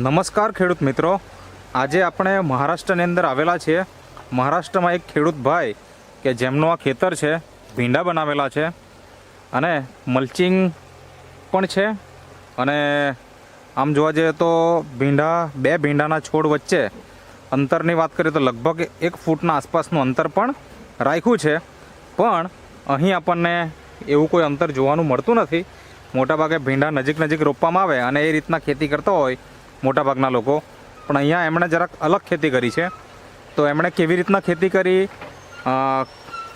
નમસ્કાર ખેડૂત મિત્રો, આજે આપણે મહારાષ્ટ્રની અંદર આવેલા છીએ. મહારાષ્ટ્રમાં એક ખેડૂત ભાઈ કે જેમનું આ ખેતર છે, ભીંડા બનાવેલા છે અને મલ્ચિંગ પણ છે. અને આમ જોવા જઈએ તો બે ભીંડાના છોડ વચ્ચે અંતરની વાત કરીએ તો લગભગ 1 ફૂટના આસપાસનું અંતર પણ રાખ્યું છે. પણ અહીં આપણને એવું કોઈ અંતર જોવાનું મળતું નથી. મોટાભાગે ભીંડા નજીક રોપવામાં આવે અને એ રીતના ખેતી કરતા હોય મોટાભાગના લોકો. પણ અહીંયા એમણે જરાક અલગ ખેતી કરી છે. તો એમણે કેવી રીતના ખેતી કરી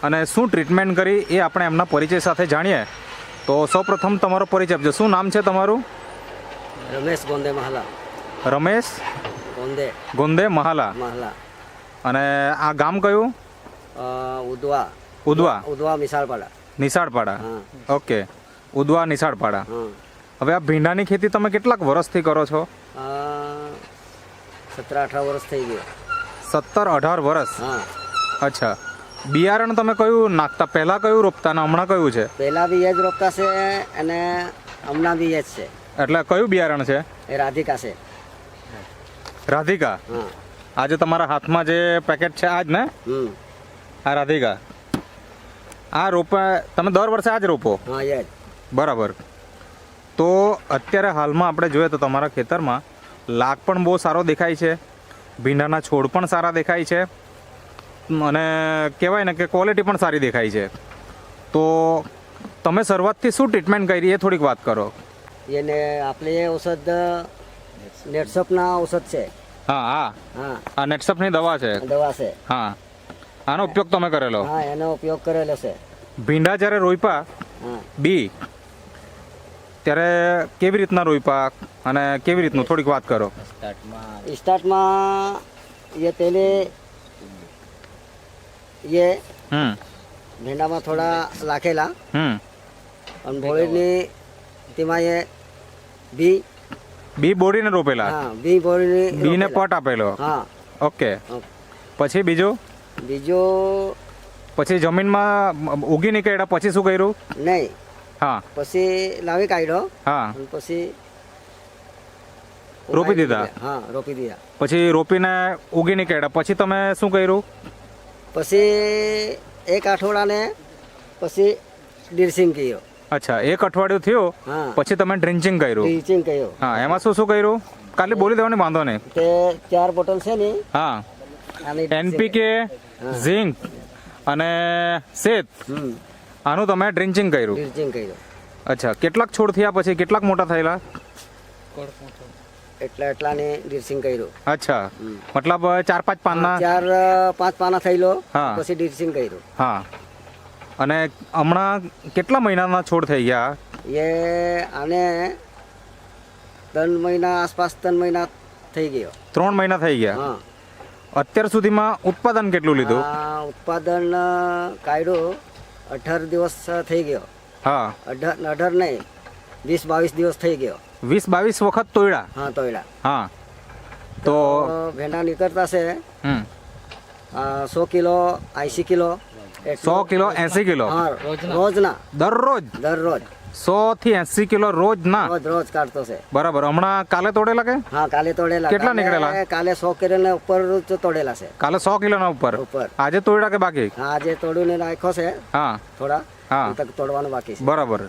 અને શું ટ્રીટમેન્ટ કરી એ આપણે એમના પરિચય સાથે જાણીએ. તો સૌપ્રથમ તમારો પરિચય આપજો. શું નામ છે તમારું? રમેશ ગોંદે મહાલા. રમેશ ગોંદે મહાલા. અને આ ગામ કયું? ઉદવા નિશાળપાડા. ઓકે, ઉદવા નિશાળપાડા. હવે આ ભીંડાની ખેતી તમે કેટલાક વર્ષથી કરો છો? 17-18 વર્ષ થઈ ગયો. 17-18 વર્ષ. અચ્છા, બિયારણ તમે કયું નાખતા? પહેલા કયું રોપતા અને હમણાં કયું છે? પહેલા બી એ જ રોપતા છે અને હમણાં બી એ જ છે. એટલે કયું બિયારણ છે? એ રાધિકા છે. રાધિકા. આજે તમારા હાથમાં જે પેકેટ છે આ જ ને? આ રાધિકા. આ રોપા તમે દર વર્ષે આ જ રોપો? હા, એ જ. બરાબર. તો અત્યારે હાલમાં આપણે જોઈએ તો તમારા ખેતરમાં લાગ પણ બહુ સારો દેખાય છે, ભીંડાના છોડ પણ સારા દેખાય છે અને કહેવાય ને કે ક્વોલિટી પણ સારી દેખાય છે. તો તમે શરૂઆતથી શું ટ્રીટમેન્ટ કરી એ થોડીક વાત કરો. એને આપણે એ ઔષધ નેટસપના ઔષધ છે. હા, આ નેટસપની દવા છે. હા, આનો ઉપયોગ તમે કરેલો? હા, એનો ઉપયોગ કરેલો છે. ભીંડા જ્યારે રોપ્યા બી ત્યારે કેવી રીતના રોપ્યા અને કેવી રીતનું થોડીક વાત કરો. સ્ટાર્ટમાં એ પહેલે એ ભીંડામાં થોડા લાખેલા અને ભોળીની તેમાં એ બી બોડીને રોપેલા. બીને પટ આપેલો. હા, ઓકે. પછી બીજું પછી જમીનમાં ઉગી નીકળ્યા પછી શું કર્યું? નહીં. હા, પછી લાવી કાઢ્યો. હા, પછી રોપી દીધા. હા, રોપી દીધા. પછી રોપીને ઉગી નીકળ્યા પછી તમે શું કર્યું? પછી એક અઠવાડિયાને પછી ડ્રિંચિંગ કર્યો. અચ્છા, એક અઠવાડિયું થયું પછી તમે ડ્રિંચિંગ કર્યું. હા, એમાં શું કર્યું? કાલે બોલી દેવાની, વાંધો નહીં. તે 4 બોટલ છે ને. હા, NPK, ઝિંક અને શેત, આનું તમે ડ્રિંચિંગ કર્યું. અચ્છા, કેટલાક છોડ થયા પછી? કેટલાક મોટા થયેલા? એટલાને ડ્રિંચિંગ કર્યું. અચ્છા, મતલબ 4-5 પાના? 4-5 પાના થયેલો. હા, પછી ડ્રિંચિંગ કર્યું. હા. અને હમણાં કેટલા મહિનાના છોડ થઈ ગયા? એ આને 3 મહિના આસપાસ 3 મહિના થઈ ગયો. 3 મહિના થઈ ગયા. અત્યાર સુધીમાં ઉત્પાદન કેટલું લીધું? ઉત્પાદન કાઢ્યું 18 દિવસ થઈ ગયો. હા, 18 નહીં, 20-22 દિવસ થઈ ગયો. 20-22 વખત તોડ્યા? હા, તોડ્યા. હા. તો ભેંડા નીકળતા છે 100 કિલો 80 કિલો. 100 કિલો 80 કિલો રોજના? દરરોજ 100 થી 80 કિલો રોજ ના? રોજ કાઢતો છે. બરાબર. હમણાં કાલે તોડેલા કે? હા, કાલે તોડેલા. કેટલા નીકળેલા? કાલે 100 કિલો ઉપર તોડેલા છે. કાલે 100 કિલોના ઉપર. આજે તોડ્યા કે બાકી? હા, આજે તોડીને નાખ્યો છે. હા, થોડા. હા, તોડવાનું બાકી છે. બરાબર.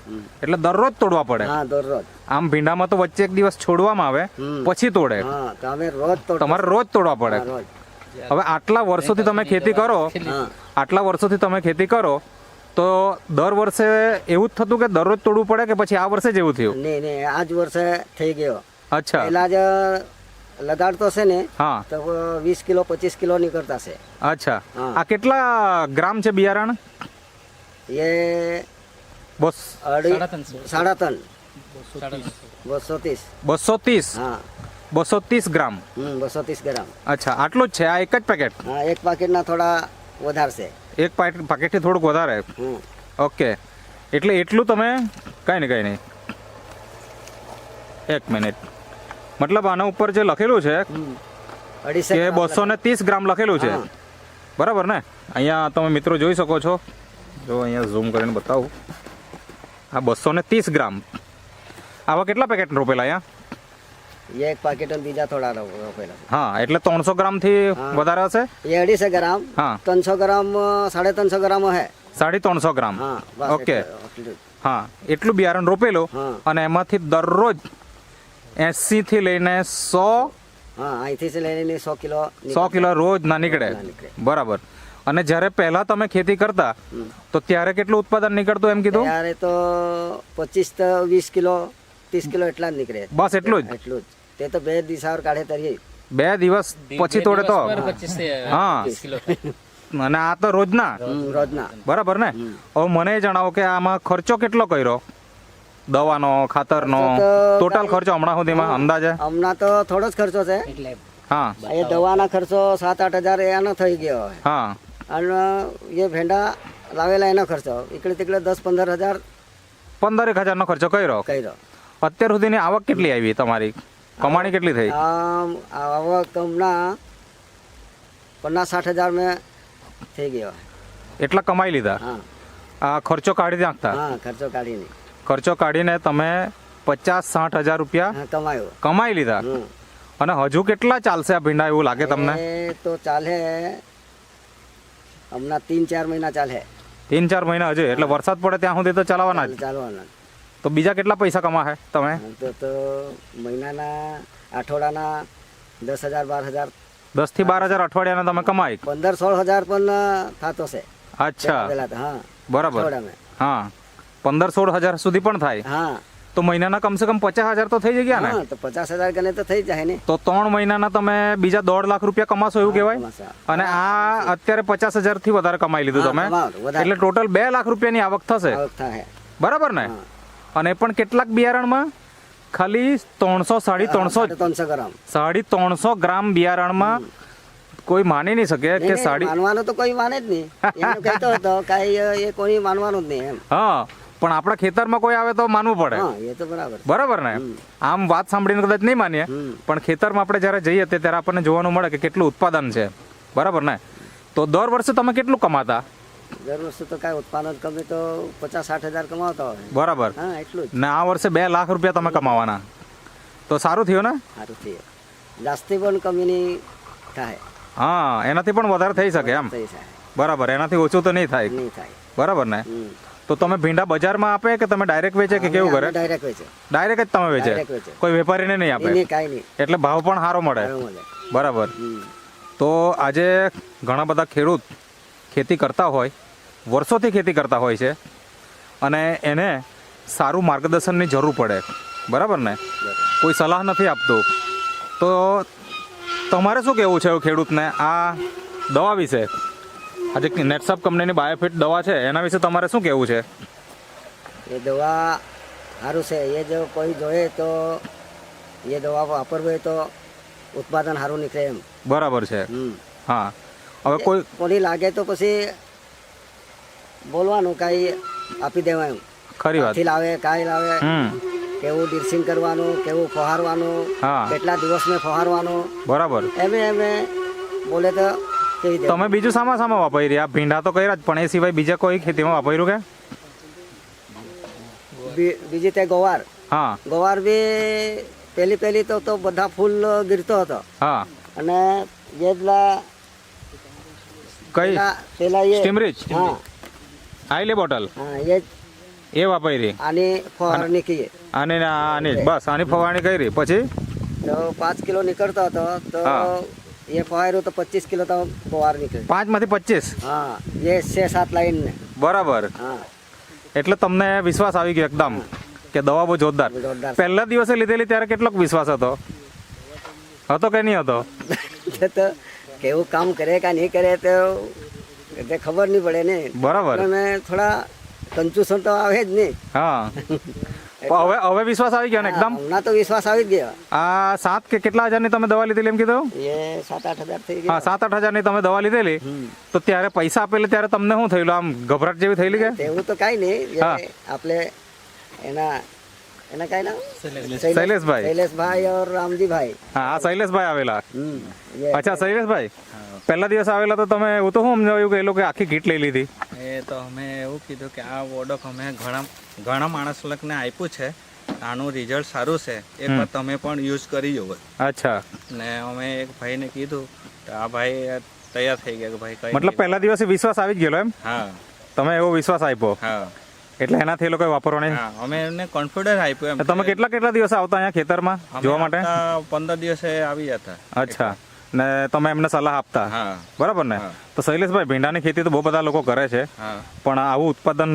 એટલે દરરોજ તોડવા પડે? હા, દરરોજ. આમ ભીંડામાં તો વચ્ચે એક દિવસ છોડવામાં આવે પછી તોડે. હા, તમારે રોજ તોડવા પડે. હવે આટલા વર્ષોથી તમે ખેતી કરો તો દર વર્ષે એવું જ થતું કે દરરોજ તોડવું પડે કે પછી આ વર્ષે જ એવું થયું? નહીં, આ જ વર્ષે થઈ ગયો. અચ્છા. પહેલા જ લગાડતો છે ને. હા, તો 20 કિલો 25 કિલો નીકળતા છે. અચ્છા, આ કેટલા ગ્રામ છે બિયારણ? એ 3.5 230. હા, 230 ગ્રામ. 230 ગ્રામ. અચ્છા, આટલું જ છે? આ એક જ પેકેટ? હા, એક પેકેટના થોડા વધારે છે. એક પેકેટથી થોડુંક વધારે. ઓકે, એટલે એટલું તમે કઈ નહીં. એક મિનિટ. મતલબ આના ઉપર જે લખેલું છે કે 230 ગ્રામ લખેલું છે, બરાબર ને? અહીંયા તમે મિત્રો જોઈ શકો છો. જો અહીંયા ઝૂમ કરીને બતાવું. આ 230 ગ્રામ. આવા કેટલા પેકેટ રોપેલા અહીંયા? ये एक पैकेट और बीजा थोड़ा रोपेला હા એટલે 300 ગ્રામથી વધારે હશે ये 250 ग्राम હા 300 ग्राम 350 ग्राम है 350 ગ્રામ हाँ बस ઓકે એટલું જ. હા એટલું બિયારણ રોપેલું હા અને એમાંથી દરરોજ 80 થી લઈને 100 हाँ અહીંથી से લઈને 100 કિલો 100 કિલો રોજ ના નીકળે ના નીકળે. બરાબર અને જ્યારે પહેલા તમે ખેતી કરતા તો ત્યારે કેટલું ઉત્પાદન નીકળતું એમ કીધું ત્યારે તો 25 તો 20 કિલો 30 કિલો એટલા જ નીકળે બસ એટલું જ એટલું જ તે તો 2 દિશાઓ કાઢે તરીએ 2 દિવસ પછી તોડે તો હા અને આ તો રોજના રોજના બરાબર ને હવે મને એ જણાવો કે આમાં ખર્ચો કેટલો કર્યો દવાનો ખાતરનો ખર્ચો તો ટોટલ ખર્ચો હમણાં સુધીમાં અંદાજે હમણાં તો થોડો જ ખર્ચો છે હા એ દવાના ખર્ચો 7-8 હજાર એનો થઈ ગયો હોય હા અને એ ભેંડા લાવેલા એનો ખર્ચો એકડે તીકડે 10-15 હજાર 15,000 નો ખર્ચો કર્યો કર્યો અત્યાર સુધીની આવક કેટલી આવી તમારી કમાણી કેટલી થઈ આમ આવક હમણાં 50-60 હજાર મેં થઈ ગયો એટલા કમાઈ લીધા હા આ ખર્ચો કાઢી નાખતા હા ખર્ચો કાઢીને ખર્ચો કાઢીને તમે 50-60 હજાર રૂપિયા હા કમાયો કમાઈ લીધા હમ. અને હજુ કેટલા ચાલશે આ ભીંડા એવું લાગે તમને એ તો ચાલે હમણાં 3-4 મહિના ચાલે 3-4 મહિના હજુ એટલે વરસાદ પડે ત્યાં સુધી તો ચલાવવાના જ ચાલવાના તો બીજા કેટલા પૈસા કમાશે તમે તો મહિનાના અઠવાડિયાના 10,000 12,000 10 થી 12,000 અઠવાડિયાના તમે કમાઈ 15-16 હજાર પણ થતો છે અચ્છા પેલા તો હા બરાબર અઠવાડિયામાં. હા 15-16 હજાર સુધી પણ થાય હા તો મહિનાના કમસે કમ 50,000 તો થઈ ગયા ને હા તો 50,000 ગણે તો થઈ જાય ને તો 3 મહિનાના તમે બીજા 1.5 લાખ રૂપિયા કમાશો એવું કહેવાય કમાશો. અને આ અત્યારે 50,000 થી વધારે કમાઈ લીધું તમે કમાવાનું, વધારે. એટલે ટોટલ 2 લાખ રૂપિયાની આવક થશે આવક થાય બરાબર ને અને એ પણ કેટલાક બિયારણમાં ખાલી 300 300 ગ્રામ 350 ગ્રામ બિયારણમાં કોઈ માની નહીં શકે કે નહીં, માનવાનું તો કોઈ માને જ નહીં એમ કહેતો હતો કાંઈ એ કોઈ માનવાનું જ નહીં એમ હા પણ આપણા ખેતરમાં કોઈ આવે તો માનવું પડે હા એ તો બરાબર બરાબર ને આમ વાત સાંભળીને કદાચ નહીં માનીએ હમ. પણ ખેતરમાં આપણે જ્યારે જઈએ ત્યારે આપણને જોવાનું મળે કે કેટલું ઉત્પાદન છે બરાબર ને તો દર વર્ષે તમે કેટલું કમાતા દર વર્ષે તો કાંઈ ઉત્પાદન કમે તો 50-60 હજાર કમાવતા હોય બરાબર હા એટલું જ ને આ વર્ષે 2 લાખ રૂપિયા તમે કમાવાના તો સારું થયું ને સારું થયું જાસ્તી પણ કમી નહીં થાય હા એનાથી પણ વધારે થઈ શકે એમ થઈ જાય બરાબર એનાથી ઓછું તો નહીં થાય નહીં થાય બરાબર ને હમ. તો તમે ભીંડા બજારમાં આપે કે તમે ડાયરેક્ટ વેચે કે કેવું કરે ડાયરેક્ટ વેચે ડાયરેક્ટ જ તમે વેચે ડાયરેક્ટ વેચે કોઈ વેપારીને નહીં આપે એની કાંઈ નહીં એટલે ભાવ પણ સારો મળે સારું મળે બરાબર હમ. તો આજે ઘણા બધા ખેડૂત ખેતી કરતા હોય વર્ષોથી ખેતી કરતા હોય છે અને એને સારું માર્ગદર્શનની જરૂર પડે બરાબર ને કોઈ સલાહ નથી આપતું તો તમારે શું કહેવું છે ખેડૂતને આ દવા વિશે આજે નેટસપ કંપનીની બાયોફિટ દવા છે એના વિશે તમારે શું કહેવું છે એ દવા સારું છે એ જો કોઈ જોઈએ તો એ દવા વાપરવી હોય તો ઉત્પાદન સારું નીકળે એમ બરાબર છે હમ. હા હવે કોઈ કોની લાગે તો પછી બોલવાનું કાંઈ આપી દેવાય એમ ખરી વાત કાંથી લાવે કાંઈ લાવે હમ કેવું ડિર્સિંગ કરવાનું કેવું ફહારવાનું હા કેટલા દિવસમાં ફહારવાનું બરાબર એમે બોલે તો કેવી દે તમે બીજું સામાં વાપરી આ ભીંડા તો કર્યા જ પણ એ સિવાય બીજા કોઈ ખેતીમાં વાપર્યું કે બીજી તે ગવાર હા ગવાર બી પહેલી તો બધા ફૂલ ગીરતો હતો હા અને જેટલા કઈ પેલા એ સ્ટીમરીચ હા આઈલી બોટલ હા એ વાપરી આની ફવારણી કહીએ આની ને આની બસ આની ફવારણી કરી પછી તો 5 કિલો નીકળતો હતો તો હા. એ ફવાર્યું તો 25 કિલો તો ફવાર નીકળે 5 માંથી 25 હા એ 6-7 લાઈન ને બરાબર હા એટલે તમને વિશ્વાસ આવી ગયો એકદમ કે દવા બહુ જોરદાર જોરદાર પહેલા દિવસે લીધેલી ત્યારે કેટલોક વિશ્વાસ હતો કે નહીં હતો તે તો કેવું કામ કરે કે નહીં કરે તો તે ખબર નહીં પડે ને બરાબર અને થોડા કન્ફ્યુઝન તો આવે જ નહીં હા પણ હવે વિશ્વાસ આવી ગયો ને એકદમ હમણાં તો વિશ્વાસ આવી જ ગયો આ 7 કે કેટલા હજારની તમે દવા લીધેલી એમ કીધું એ 7-8 હજાર થઈ હા ગયા 7-8 હજારની તમે દવા લીધેલી હમ. તો ત્યારે પૈસા આપેલા ત્યારે તમને શું થયેલું આમ ગભરાટ જેવી થયેલી કે તેવું તો કાંઈ નહીં હા. એ આપણે એના કાંઈ નામ શૈલેષભાઈ શૈલેષભાઈ और રામજીભાઈ હા આ શૈલેષભાઈ આવેલા ये અચ્છા શૈલેષભાઈ પહેલા દિવસ આવેલા તો તમે એવું તો શું સમજાવ્યું કે એ લોકો આખી કીટ લઈ લીધી એ તો અમે એવું કીધું કે આ પ્રોડક્ટ અમે ઘણા માણસ લોકોને આપ્યું છે આનું રિઝલ્ટ સારું છે એકવાર તમે પણ યુઝ કરી જુઓ. અચ્છા, ને અમે એક ભાઈને કીધું તો આ ભાઈ તૈયાર થઈ ગયા કે ભાઈ કઈ મતલબ પહેલા દિવસે વિશ્વાસ આવી જ ગયેલો એમ? હા તમે એવો વિશ્વાસ આપ્યો હા એટલે એનાથી એ લોકો વાપરવાની. હા અમે એમને કોન્ફિડન્સ આપ્યો એમ. તમે કેટલા દિવસ આવતા અહીંયા ખેતરમાં અમે જોવા માટે? આવતા 15 દિવસે આવી જતા. અચ્છા, ને તમે એમને સલાહ આપતા, હા બરાબર ને? હા. તો શૈલેષભાઈ, ભીંડાની ખેતી તો બહુ બધા લોકો કરે છે, હા પણ આવું ઉત્પાદન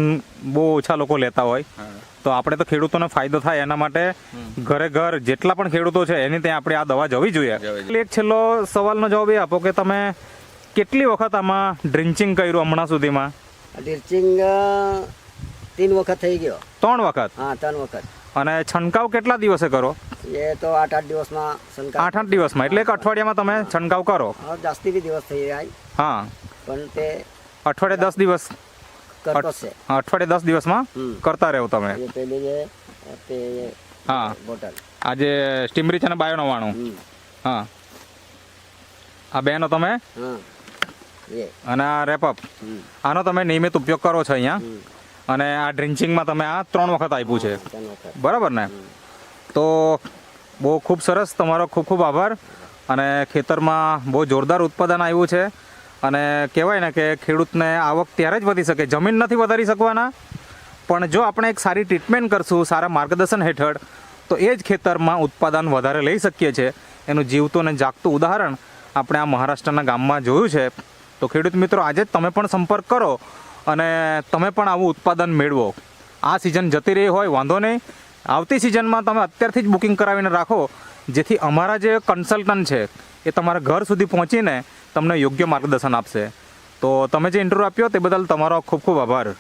બહુ ઓછા લોકો લેતા હોય. હા તો આપણે તો ખેડૂતોને ફાયદો થાય એના માટે ઘરે ઘર જેટલા પણ ખેડૂતો છે એની ત્યાં આપણે આ દવા જવી જોઈએ. જવી એક છેલ્લો સવાલનો જવાબ એ આપો કે તમે કેટલી વખત આમાં ડ્રિન્ચિંગ કર્યું હમણાં સુધીમાં? ડ્રિંચિંગ 3 વખત થઈ ગયો. 3 વખત. હા 3 વખત. અને છંટકાવ કેટલા દિવસે કરો? એ તો 8-8 દિવસમાં સંકા 8-8 દિવસમાં, એટલે એક અઠવાડિયામાં તમે છંટકાવ કરો? હા, જાસ્તી બી દિવસ થઈ જાય હા, પણ તે અઠવાડિયે 10 દિવસ. કરતો છે. હા, અઠવાડિયે 10 દિવસમાં હમ. કરતા રહો તમે. એ પેલી જે તે હા, બોટલ. આ જે સ્ટીમરી છે ને, બાયો 99. હમ. હા, આ બેનો તમે, હા એ અને આ રેપઅપ, હમ. આનો તમે નિયમિત ઉપયોગ કરો છો અહીંયા. હમ. અને આ ડ્રિન્ચિંગમાં તમે આ 3 વખત આપ્યું છે, 3 વખત. બરાબર ને? તો બહુ ખૂબ સરસ, તમારો ખૂબ ખૂબ આભાર. અને ખેતરમાં બહુ જોરદાર ઉત્પાદન આવ્યું છે. અને કહેવાય ને કે ખેડૂતને આવક ત્યારે જ વધી શકે, જમીન નથી વધારી શકવાના, પણ જો આપણે એક સારી ટ્રીટમેન્ટ કરશું, સારા માર્ગદર્શન હેઠળ, તો એ જ ખેતરમાં ઉત્પાદન વધારે લઈ શકીએ છીએ. એનું જીવતું અને જાગતું ઉદાહરણ આપણે આ મહારાષ્ટ્રના ગામમાં જોયું છે. તો ખેડૂત મિત્રો, આજે જ તમે પણ સંપર્ક કરો અને તમે પણ આવું ઉત્પાદન મેળવો. આ સિઝન જતી રહી હોય વાંધો નહીં, આવતી સિઝનમાં તમે અત્યારથી જ બુકિંગ કરાવીને રાખો, જેથી અમારા જે કન્સલ્ટન્ટ છે એ તમારા ઘર સુધી પહોંચીને તમને યોગ્ય માર્ગદર્શન આપશે. તો તમે જે ઇન્ટરવ્યૂ આપ્યો તે બદલ તમારો ખૂબ ખૂબ આભાર.